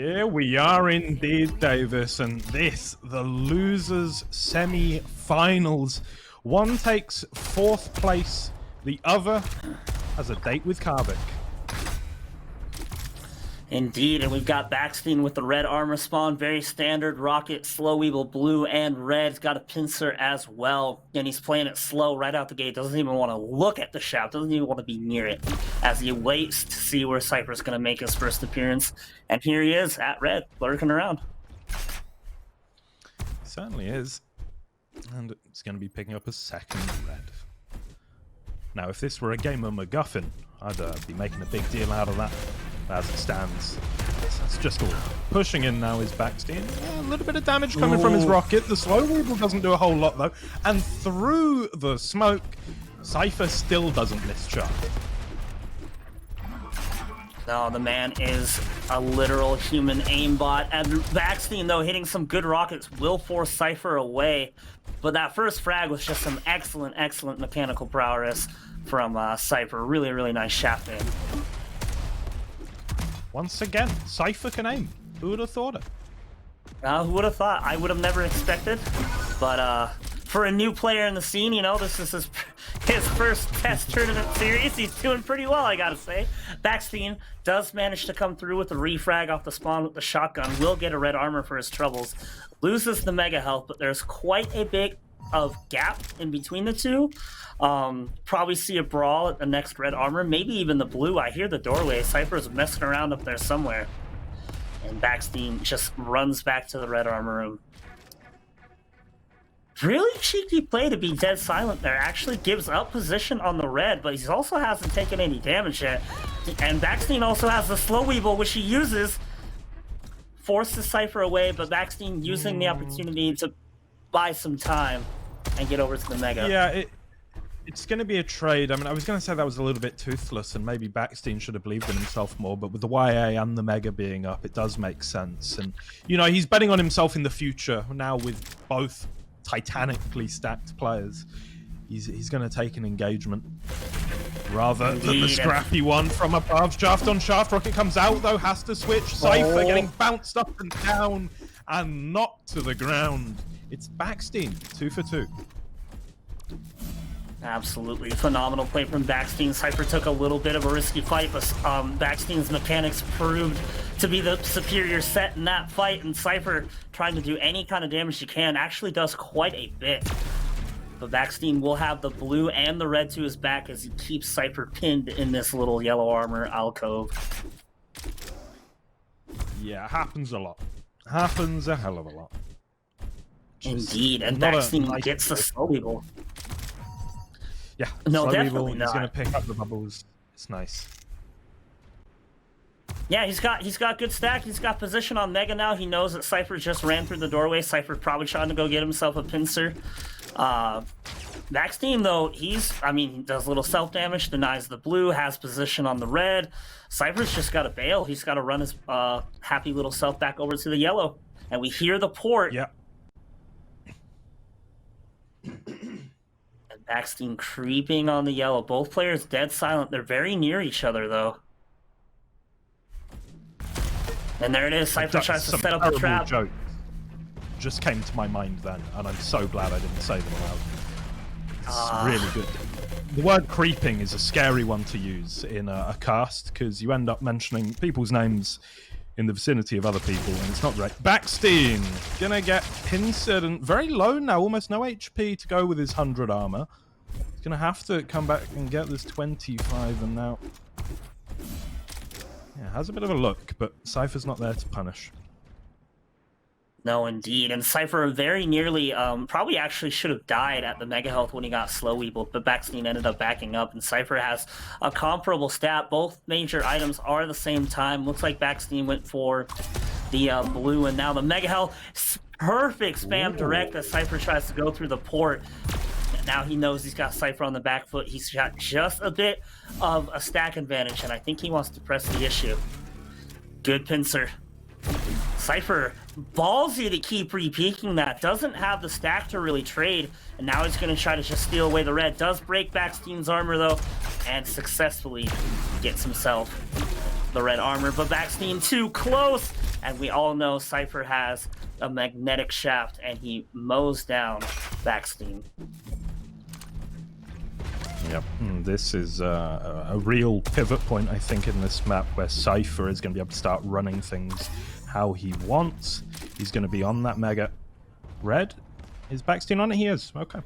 Here we are indeed, Davis, and this, the losers semi-finals. One takes 4th place, the other has a date with cYpheR. Indeed, and we've got baksteen with the red armor spawn, very standard. Rocket, cYpheR, blue, and red. He's got a pincer as well, and he's playing it slow right out the gate. Doesn't even want to look at the shaft, doesn't even want to be near it, as he waits to see where cYpheR's going to make his first appearance. And here he is at red, lurking around. Certainly is. And it's going to be picking up a second red. Now, if this were a game of MacGuffin, I'd be making a big deal out of that. As it stands, that's just all. Pushing in now is baksteen. A little bit of damage coming from his rocket. The cYpheR doesn't do a whole lot though. And through the smoke, cYpheR still doesn't miss shot. No, the man is a literal human aimbot. And baksteen, though, hitting some good rockets will force cYpheR away. But that first frag was just some excellent mechanical prowess from cYpheR. Really nice shaft aim. Once again, cYpheR can aim. Who would have thought it? Who would have thought? I would have never expected. But for a new player in the scene, you know, this is his first test tournament series. He's doing pretty well, I gotta say. baksteen does manage to come through with a refrag off the spawn with the shotgun. Will get a red armor for his troubles. Loses the mega health, but there's quite a bit of gap in between the two. Probably see a brawl at the next red armor, maybe even the blue. I hear the doorway. cYpheR's messing around up there somewhere. And baksteen just runs back to the red armor room. Really cheeky play to be dead silent there. Actually gives up position on the red, but he also hasn't taken any damage yet. And baksteen also has the cYpheR, which he uses. Forces cYpheR away, but baksteen using the opportunity to buy some time and get over to the mega. Yeah, it's going to be a trade. I mean, I was going to say that was a little bit toothless, and maybe baksteen should have believed in himself more, but with the YA and the mega being up, it does make sense. And, you know, he's betting on himself in the future, now with both titanically stacked players. He's going to take an engagement rather than the scrappy one from above. Shaft on shaft. Rocket comes out, though, has to switch. cYpheR getting bounced up and down and knocked to the ground. It's baksteen, 2 for 2. Absolutely phenomenal play from baksteen. cYpheR took a little bit of a risky fight, but baksteen's mechanics proved to be the superior set in that fight, and cYpheR, trying to do any kind of damage he can, actually does quite a bit. But baksteen will have the blue and the red to his back as he keeps cYpheR pinned in this little yellow armor alcove. Yeah, happens a lot. Happens a hell of a lot. Indeed, and baksteen gets the cYpheR. Yeah, no, definitely not. He's going to pick up the bubbles. It's nice. Yeah, he's got good stack. He's got position on mega now. He knows that cYpheR just ran through the doorway. cYpheR probably trying to go get himself a pincer. baksteen, though, he does a little self damage, denies the blue, has position on the red. cYpheR's just got to bail. He's got to run his happy little self back over to the yellow. And we hear the port. Yeah. baksteen creeping on the yellow. Both players dead silent. They're very near each other, though. And there it is. cYpheR tries to set up the trap. Joke just came to my mind then, and I'm so glad I didn't say them aloud. It's really good. The word creeping is a scary one to use in a cast, because you end up mentioning people's names in the vicinity of other people, and it's not great. baksteen gonna get pincered and very low now, almost no HP to go with his 100 armor. He's gonna have to come back and get this 25, and now has a bit of a look, but cYpheR's not there to punish. No, indeed. And cYpheR very nearly, probably actually should have died at the mega health when he got cYpheR, but baksteen ended up backing up, and cYpheR has a comparable stat. Both major items are the same time. Looks like baksteen went for the blue, and now the mega health. Perfect spam direct as cYpheR tries to go through the port. And now he knows he's got cYpheR on the back foot. He's got just a bit of a stack advantage, and I think he wants to press the issue. Good pincer. cYpheR, ballsy to keep re-peeking that. Doesn't have the stack to really trade, and now he's going to try to just steal away the red. Does break baksteen's armor, though, and successfully gets himself the red armor, but baksteen too close, and we all know cYpheR has a magnetic shaft, and he mows down baksteen. Yep, this is a real pivot point, I think, in this map where cYpheR is going to be able to start running things how he wants. He's going to be on that mega. Red? Is baksteen on it? He is. Okay.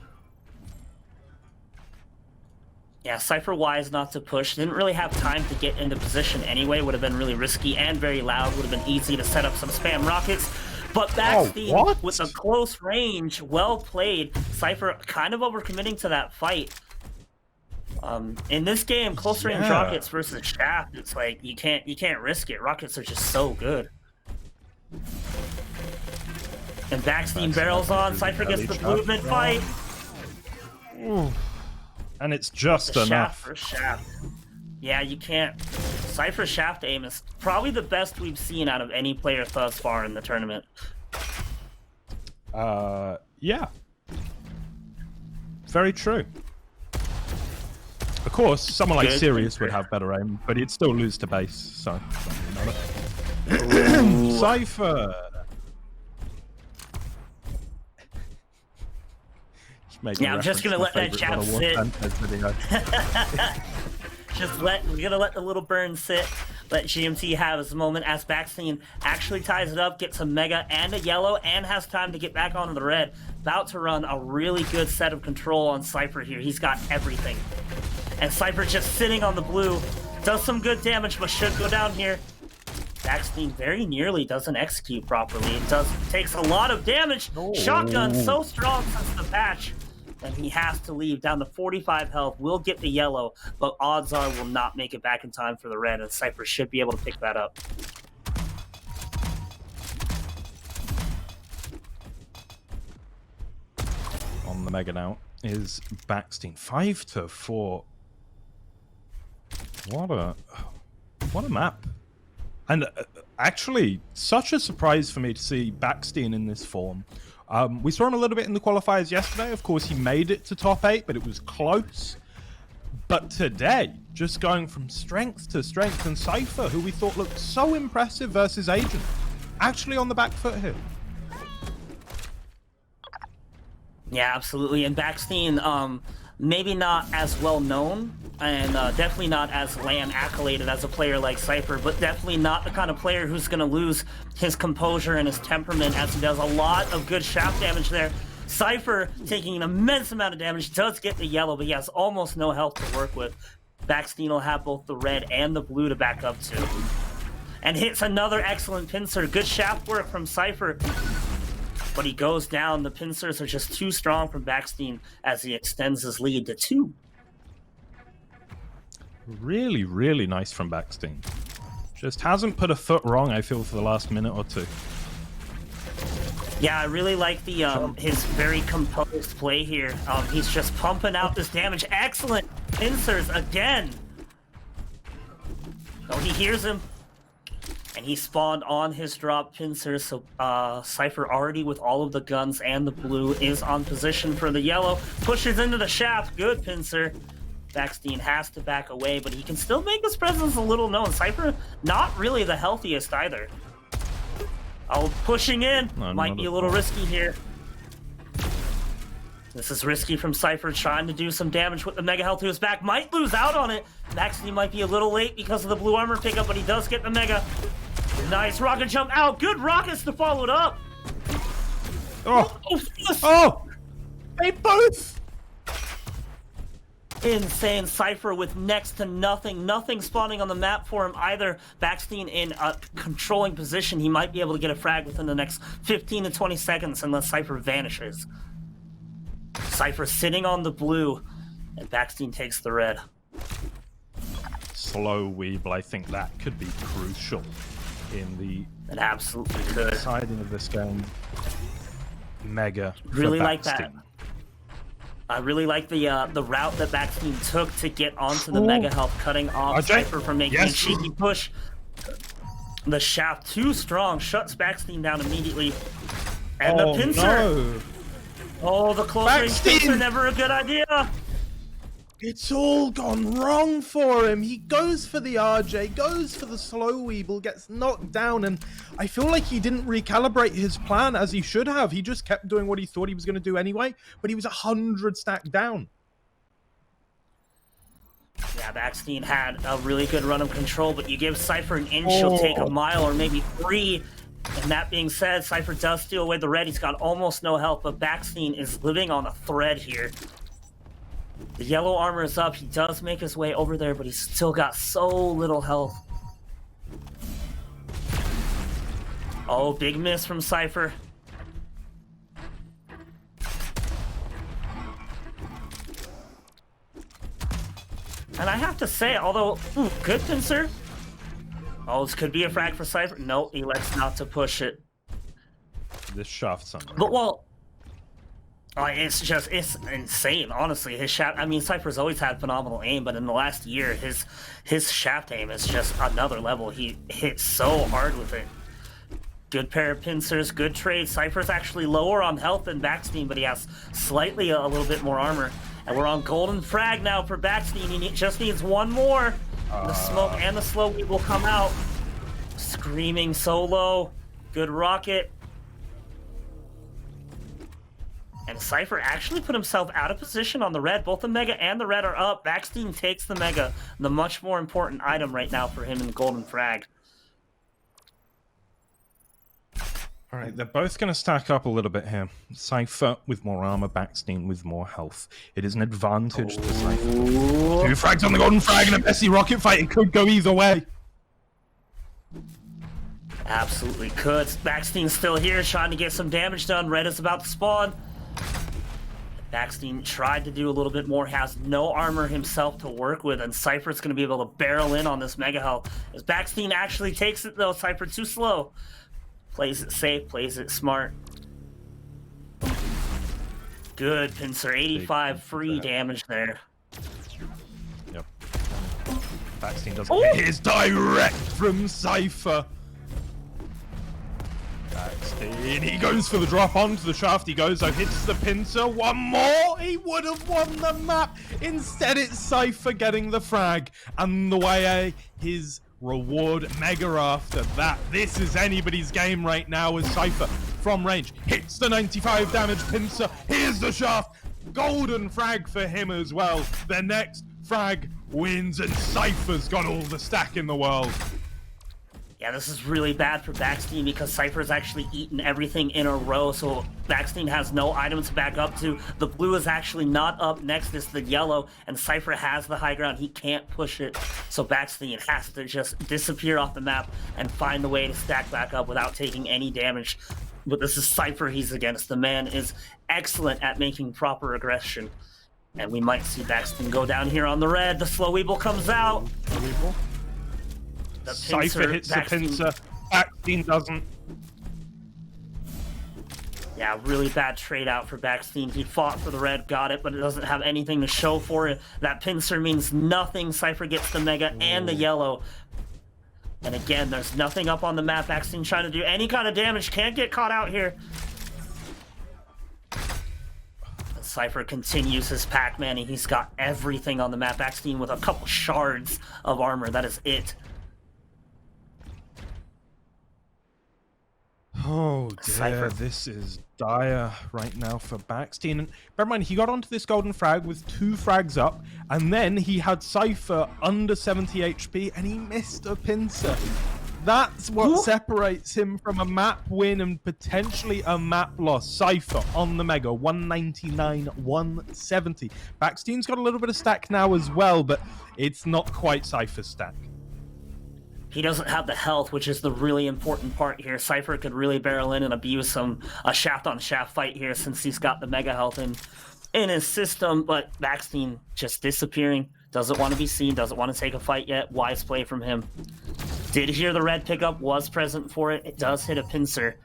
Yeah, cYpheR wise not to push. Didn't really have time to get into position anyway. Would have been really risky and very loud. Would have been easy to set up some spam rockets. But baksteen with a close range, well played. cYpheR kind of overcommitting to that fight. In this game, close range rockets versus shaft, it's like you can't risk it. Rockets are just so good. And baksteen barrels on. cYpheR gets the blue mid fight. Ooh. And it's just enough. Shaft for shaft. Yeah, you can't. cYpheR shaft aim is probably the best we've seen out of any player thus far in the tournament. Yeah. Very true. Of course, someone like Sirius would have better aim, but he'd still lose to base, so... cYpheR! Yeah, I'm just gonna let that chat sit. We're gonna let the little burn sit. Let GMT have his moment as baksteen actually ties it up, gets a mega and a yellow, and has time to get back onto the red. About to run a really good set of control on cYpheR here. He's got everything. And cYpheR just sitting on the blue. Does some good damage, but should go down here. baksteen very nearly doesn't execute properly. It takes a lot of damage. Shotgun so strong since the patch. And he has to leave down to 45 health. Will get the yellow, but odds are will not make it back in time for the red, and cYpheR should be able to pick that up. On the mega now is baksteen. 5-4. What a map. And actually, such a surprise for me to see baksteen in this form. We saw him a little bit in the qualifiers yesterday. Of course, he made it to top 8, but it was close. But today, just going from strength to strength, and cYpheR, who we thought looked so impressive versus Agent, actually on the back foot here. Yeah, absolutely. And baksteen, maybe not as well known, and definitely not as LAN accoladed as a player like cYpheR, but definitely not the kind of player who's going to lose his composure and his temperament, as he does a lot of good shaft damage there. cYpheR taking an immense amount of damage, does get the yellow, but he has almost no health to work with. baksteen will have both the red and the blue to back up to. And hits another excellent pincer. Good shaft work from cYpheR. But he goes down. The pincers are just too strong from baksteen as he extends his lead to 2. Really, really nice from baksteen. Just hasn't put a foot wrong, I feel, for the last minute or 2. Yeah, I really like the his very composed play here. He's just pumping out this damage. Excellent pincers again. Oh, he hears him. And he spawned on his drop pincer, so cYpheR already with all of the guns and the blue is on position for the yellow. Pushes into the shaft, good pincer. baksteen has to back away, but he can still make his presence a little known. cYpheR not really the healthiest either. Oh, pushing in, might be a little risky here. This is risky from cYpheR, trying to do some damage with the mega health to his back. Might lose out on it. baksteen might be a little late because of the blue armor pickup, but he does get the mega. Nice rocket jump out. Good rockets to follow it up. Oh, they both. Insane. cYpheR with next to nothing spawning on the map for him either. baksteen in a controlling position. He might be able to get a frag within the next 15 to 20 seconds unless cYpheR vanishes. cYpheR sitting on the blue, and baksteen takes the red. Slow Weeble, I think that could be crucial in the It absolutely could. deciding of this game. Mega. Really like that. I really like the route that baksteen took to get onto the mega health, cutting off cYpheR from making a cheeky push. The shaft too strong, shuts baksteen down immediately. And the pincer. No. Oh, the close range pincer, never a good idea. It's all gone wrong for him. He goes for the RJ, goes for the slow weeble, gets knocked down, and I feel like he didn't recalibrate his plan as he should have. He just kept doing what he thought he was going to do anyway, but he was 100 stack down. Yeah, baksteen had a really good run of control, but you give cYpheR an inch, he'll take a mile or maybe 3. And that being said, cYpheR does steal away the red. He's got almost no health, but baksteen is living on a thread here. The yellow armor is up. He does make his way over there, but he's still got so little health. Oh, big miss from cYpheR. And I have to say, although, good pincer. Oh, this could be a frag for cYpheR. No, he elects not to push it. This shaft's on. But, well, it's insane, honestly. His shaft, I mean, cYpheR's always had phenomenal aim, but in the last year, his shaft aim is just another level. He hits so hard with it. Good pair of pincers, good trade. cYpheR's actually lower on health than baksteen, but he has slightly a little bit more armor. And we're on golden frag now for baksteen. He just needs one more. The smoke and the slow weed will come out. Screaming solo. Good rocket. And cYpheR actually put himself out of position on the red. Both the mega and the red are up. baksteen takes the mega, the much more important item right now for him in the golden frag. All right, they're both going to stack up a little bit here. cYpheR with more armor, baksteen with more health. It is an advantage to cYpheR. 2 frags on the golden frag and a messy rocket fight. It could go either way. Absolutely could. baksteen's still here, trying to get some damage done. Red is about to spawn. baksteen tried to do a little bit more, has no armor himself to work with, and cYpheR's going to be able to barrel in on this mega health. As baksteen actually takes it, though, cYpheR too slow. Plays it safe, plays it smart. Good pincer, 85 free damage there. Yep. baksteen doesn't hit his direct from cYpheR. baksteen, he goes for the drop onto the shaft. He goes, hits the pincer. One more, he would have won the map. Instead, it's cYpheR getting the frag, and the way his reward mega after that. This is anybody's game right now as cYpheR from range hits the 95 damage pincer. Here's the shaft. Golden frag for him as well. The next frag wins, and cYpheR's got all the stack in the world. Yeah, this is really bad for baksteen because cYpheR's actually eaten everything in a row, so baksteen has no items to back up to. The blue is actually not up. Next is the yellow, and cYpheR has the high ground. He can't push it, so baksteen has to just disappear off the map and find a way to stack back up without taking any damage. But this is cYpheR he's against. The man is excellent at making proper aggression. And we might see baksteen go down here on the red. The slow weeble comes out. cYpheR hits the pincer. baksteen doesn't. Yeah, really bad trade out for baksteen. He fought for the red, got it, but it doesn't have anything to show for it. That pincer means nothing. cYpheR gets the mega and the yellow. And again, there's nothing up on the map. baksteen trying to do any kind of damage. Can't get caught out here. cYpheR continues his Pac-Man, and he's got everything on the map. baksteen with a couple shards of armor. That is it. Oh dear, cYpheR. This is dire right now for baksteen. And bear in mind, he got onto this golden frag with 2 frags up, and then he had cYpheR under 70 HP, and he missed a pincer. That's what separates him from a map win and potentially a map loss. cYpheR on the mega, 199, 170. baksteen's got a little bit of stack now as well, but it's not quite cYpheR's stack. He doesn't have the health, which is the really important part here. cYpheR could really barrel in and abuse a shaft-on-shaft fight here since he's got the mega health in his system, but baksteen just disappearing. Doesn't want to be seen, doesn't want to take a fight yet. Wise play from him. Did hear the red pickup, was present for it. It does hit a pincer.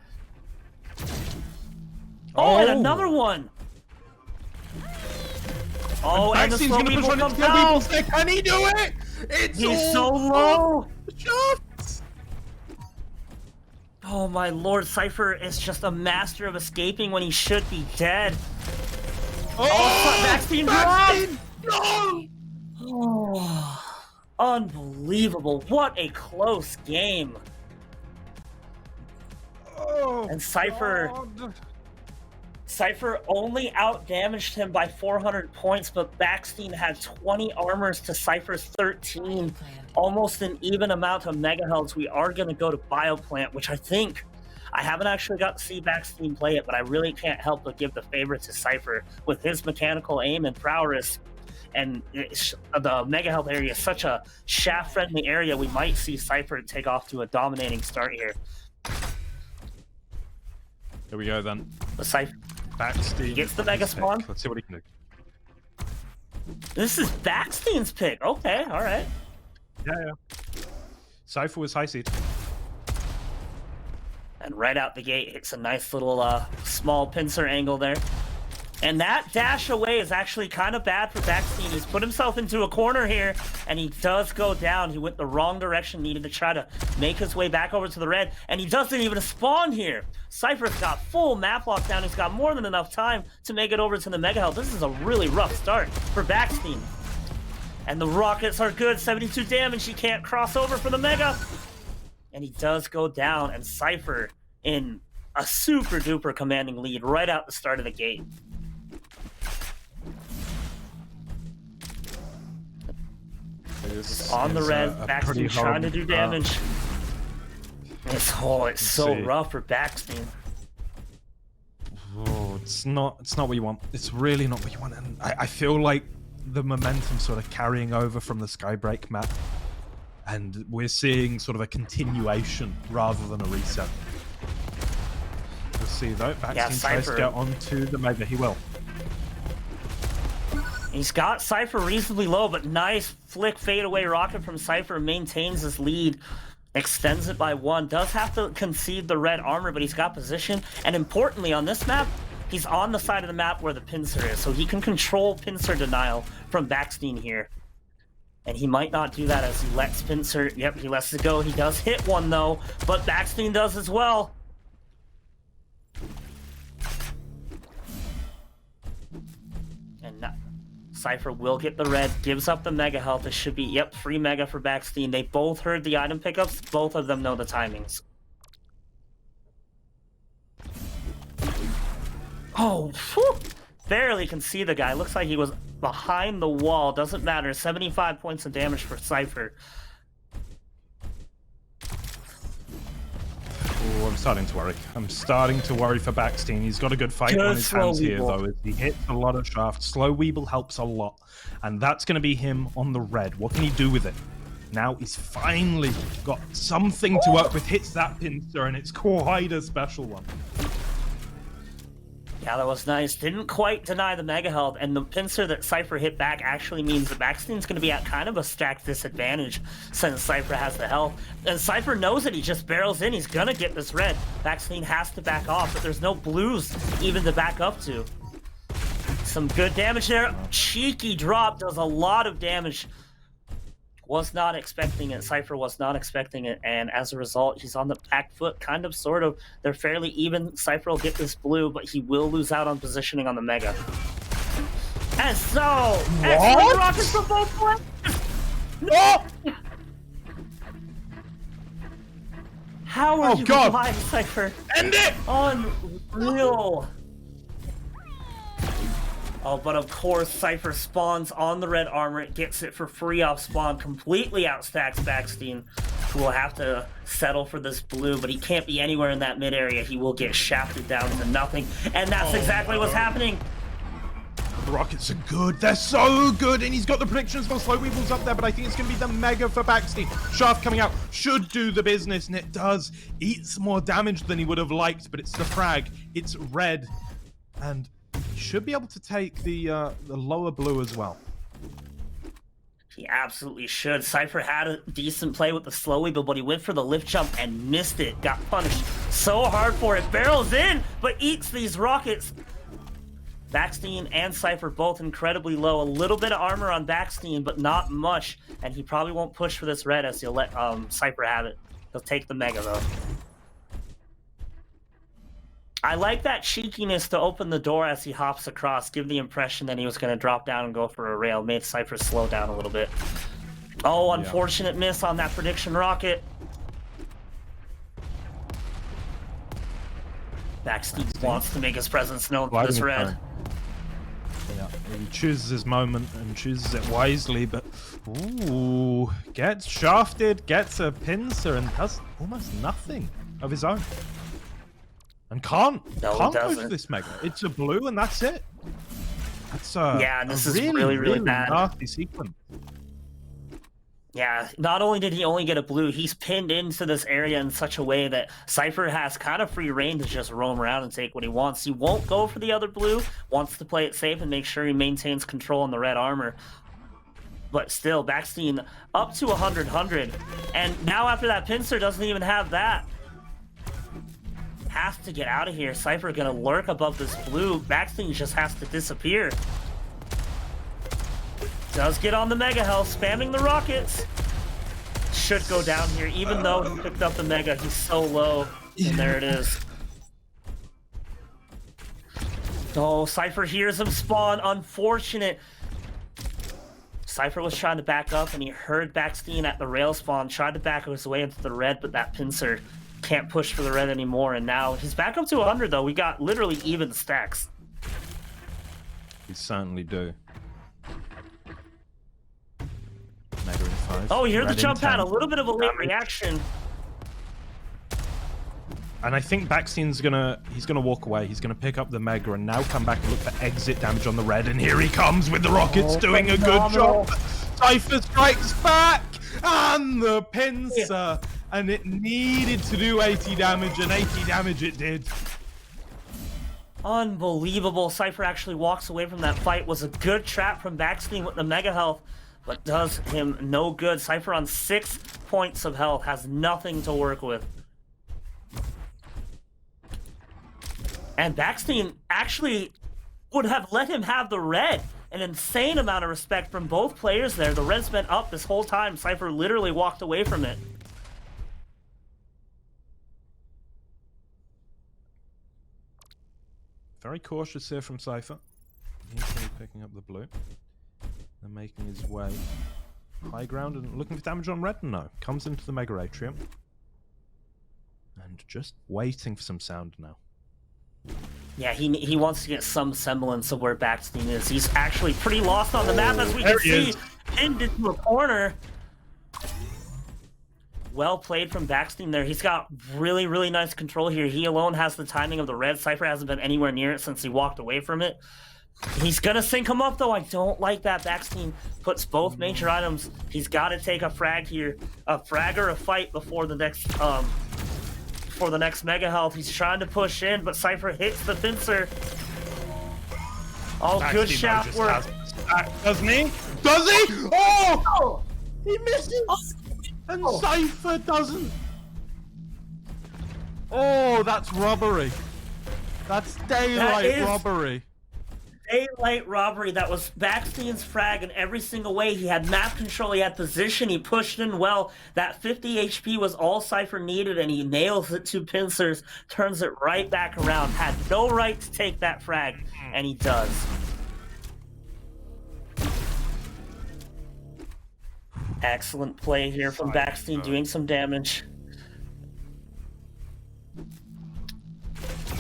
Oh, and another one! Oh, and the baksteen's slow gonna push weeble on comes into the out! weeble. Can he do it? He's so low! Shots. Oh my lord, cYpheR is just a master of escaping when he should be dead. Oh, baksteen dropped! Oh, unbelievable. What a close game. Oh, And cYpheR only outdamaged him by 400 points, but baksteen had 20 armors to cYpheR's 13. Almost an even amount of mega health. We are going to go to Bioplant, which I think I haven't actually got to see baksteen play it, but I really can't help but give the favor to cYpheR with his mechanical aim and prowess. And the mega health area is such a shaft-friendly area. We might see cYpheR take off to a dominating start here. Here we go then. The cYpheR baksteen gets the mega spawn. Let's see what he can do. This is baksteen's pick. Okay, all right. Yeah. cYpheR was high seed. And right out the gate, hits a nice little small pincer angle there. And that dash away is actually kind of bad for baksteen. He's put himself into a corner here, and he does go down. He went the wrong direction, needed to try to make his way back over to the red, and he doesn't even spawn here. cYpheR's got full map lockdown. He's got more than enough time to make it over to the mega health. This is a really rough start for baksteen. And the rockets are good, 72 damage. He can't cross over for the mega. And he does go down, and cYpheR in a super duper commanding lead right out the start of the gate. It's on the red, baksteen trying to do damage. It's so rough for baksteen. Oh, it's not what you want. It's really not what you want. And I feel like the momentum sort of carrying over from the Skybreak map, and we're seeing sort of a continuation rather than a reset. We'll see though. Baksteen tries to get onto the mega. He will. He's got cYpheR reasonably low, but nice flick fadeaway rocket from cYpheR, maintains his lead, extends it by 1. Does have to concede the red armor, but he's got position. And importantly, on this map, he's on the side of the map where the pincer is, so he can control pincer denial from baksteen here. And he might not do that as he lets pincer. Yep, he lets it go. He does hit one though, but baksteen does as well. And cYpheR will get the red, gives up the mega health. It should be, yep, free mega for baksteen. They both heard the item pickups. Both of them know the timings. Oh, whew. Barely can see the guy. Looks like he was behind the wall. Doesn't matter. 75 points of damage for cYpheR. Oh, I'm starting to worry. I'm starting to worry for baksteen. He's got a good fight on his hands here, though. As he hits a lot of shafts. Slow Weeble helps a lot. And that's going to be him on the red. What can he do with it? Now he's finally got something to work with. Hits that pincer, and it's quite a special one. Yeah, that was nice. Didn't quite deny the mega health, and the pincer that cYpheR hit back actually means that baksteen's going to be at kind of a stacked disadvantage since cYpheR has the health. And cYpheR knows it. He just barrels in. He's going to get this red. baksteen has to back off, but there's no blues even to back up to. Some good damage there. Cheeky drop does a lot of damage. Was not expecting it. cYpheR was not expecting it, and as a result, he's on the back foot, kind of, sort of. They're fairly even. cYpheR will get this blue, but he will lose out on positioning on the mega. And so, excellent rockets from both players! No! How are you alive, cYpheR? End it! Unreal. Oh, but of course, cYpheR spawns on the red armor. It gets it for free off spawn. Completely outstacks baksteen, who will have to settle for this blue, but he can't be anywhere in that mid area. He will get shafted down to nothing, and that's exactly what's happening. The rockets are good. They're so good, and he's got the predictions for Slow Weebles up there, but I think it's going to be the mega for baksteen. Shaft coming out should do the business, and it does. Eats more damage than he would have liked, but it's the frag. It's red, and he should be able to take the lower blue as well. He absolutely should. cYpheR had a decent play with the slow weeble, but he went for the lift jump and missed it. Got punished so hard for it. Barrels in, but eats these rockets. baksteen and cYpheR both incredibly low. A little bit of armor on baksteen, but not much. And he probably won't push for this red as he'll let cYpheR have it. He'll take the mega though. I like that cheekiness to open the door as he hops across, give the impression that he was going to drop down and go for a rail, made cYpheR slow down a little bit. Oh, unfortunate miss on that prediction rocket. baksteen wants to make his presence known for this red. Yeah, he chooses his moment and chooses it wisely, but ooh, gets shafted, gets a pincer, and does almost nothing of his own. And can't push this mega. It's a blue, and that's it. That's yeah, this is really bad. Nasty sequence. Yeah, not only did he only get a blue, he's pinned into this area in such a way that cYpheR has kind of free reign to just roam around and take what he wants. He won't go for the other blue, wants to play it safe and make sure he maintains control on the red armor. But still, baksteen up to 100. And now after that pincer doesn't even have that. Has to get out of here. cYpheR gonna lurk above this blue. baksteen just has to disappear. Does get on the mega health, spamming the rockets. Should go down here, even though he picked up the mega. He's so low, and there it is. Oh, cYpheR hears him spawn. Unfortunate. cYpheR was trying to back up, and he heard baksteen at the rail spawn. Tried to back his way into the red, but that pincer can't push for the red anymore. And now he's back up to 100, though. We got literally even stacks. We certainly do. Oh, you heard the jump pad, a little bit of a late reaction. And I think baksteen's he's gonna walk away. He's gonna pick up the mega and now come back and look for exit damage on the red. And here he comes with the rockets, doing a good job. cYpheR strikes back and the pincer, and it needed to do 80 damage, and 80 damage it did. Unbelievable. cYpheR actually walks away from that fight. Was a good trap from baksteen with the mega health, but does him no good. cYpheR on 6 points of health, has nothing to work with. And baksteen actually would have let him have the red. An insane amount of respect from both players there. The red's been up this whole time. cYpheR literally walked away from it. Very cautious here from cYpheR. He's going to be picking up the blue. And making his way high ground and looking for damage on red. No, comes into the mega atrium and just waiting for some sound now. Yeah, he wants to get some semblance of where baksteen is. He's actually pretty lost on the map, as we can see, pinned into a corner. Well played from baksteen there. He's got really nice control here. He alone has the timing of the red. cYpheR hasn't been anywhere near it since he walked away from it. He's gonna sync him up, though. I don't like that. baksteen puts both major items. He's got to take a frag here, a frag or a fight before the next mega health. He's trying to push in, but cYpheR hits the pincer. Oh, good shaft work. Doesn't he? Does he? Oh! He misses! And cYpheR doesn't. Oh, that's robbery. That's daylight robbery. Daylight robbery. That was baksteen's frag in every single way. He had map control, he had position, he pushed in well. That 50 HP was all cYpheR needed, and he nails it to pincers, turns it right back around. Had no right to take that frag, and he does. Excellent play here from baksteen, doing some damage.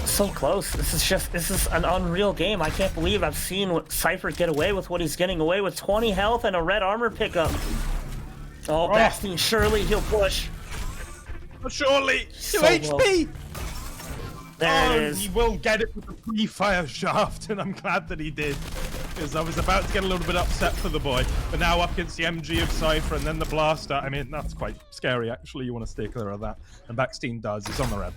So close. This is an unreal game. I can't believe I've seen cYpheR get away with what he's getting away with. 20 health and a red armor pickup. Oh, baksteen, surely he'll push. Surely! 2 HP! There it is. He will get it with the pre-fire shaft, and I'm glad that he did. Because I was about to get a little bit upset for the boy. But now up against the MG of cYpheR and then the blaster, I mean, that's quite scary, actually. You want to stay clear of that. And baksteen does. He's on the red.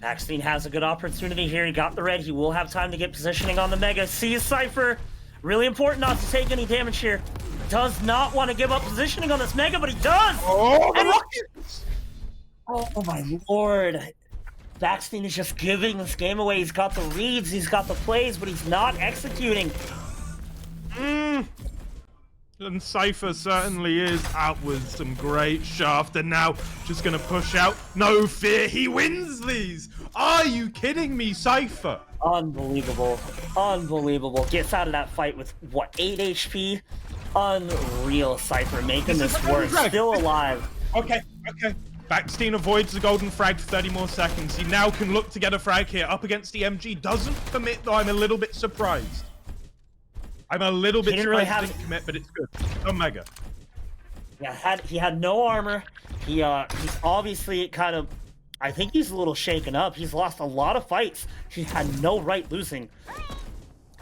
baksteen has a good opportunity here. He got the red. He will have time to get positioning on the mega. Sees cYpheR. Really important not to take any damage here. Does not want to give up positioning on this mega, but he does! Oh, the rockets! Oh my lord. baksteen is just giving this game away. He's got the reads, he's got the plays, but he's not executing. And cYpheR certainly is. Out with some great shaft, and now just gonna push out. No fear, he wins these! Are you kidding me, cYpheR? Unbelievable. Unbelievable. Gets out of that fight with, what, 8 HP? Unreal, cYpheR, making this work. Still alive. Okay. baksteen avoids the golden frag for 30 more seconds. He now can look to get a frag here. Up against the MG. Doesn't commit, though. I'm a little bit surprised. I'm a little bit surprised he didn't commit, but it's good. Omega. Yeah, he had no armor. He's obviously kind of... I think he's a little shaken up. He's lost a lot of fights. He had no right losing.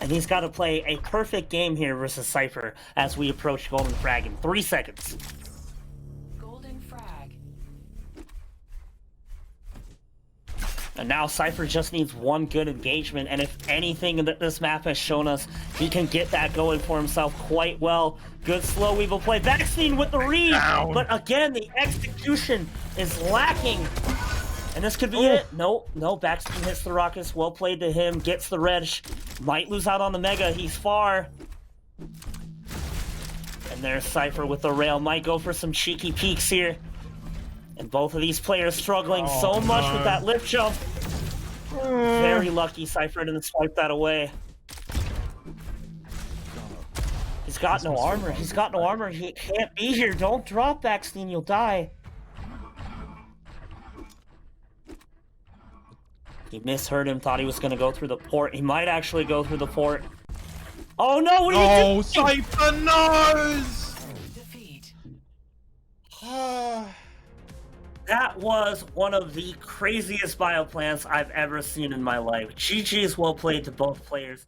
And he's got to play a perfect game here versus cYpheR as we approach golden frag in 3 seconds. Golden frag. And now cYpheR just needs one good engagement, and if anything that this map has shown us, he can get that going for himself quite well. Good slow weevil play. baksteen with the read, but again, the execution is lacking. And this could be it. No, baksteen hits the rockets. Well played to him. Gets the red. Might lose out on the mega. He's far. And there's cYpheR with the rail. Might go for some cheeky peeks here. And both of these players struggling so much with that lip jump. Very lucky cYpheR didn't swipe that away. He's got no armor. He's got no armor. He can't be here. Don't drop, baksteen. You'll die. He misheard him. Thought he was going to go through the port. He might actually go through the port. Oh, no. What are you doing? cYpheR knows! Defeat. That was one of the craziest bioplants I've ever seen in my life. GG's well played to both players.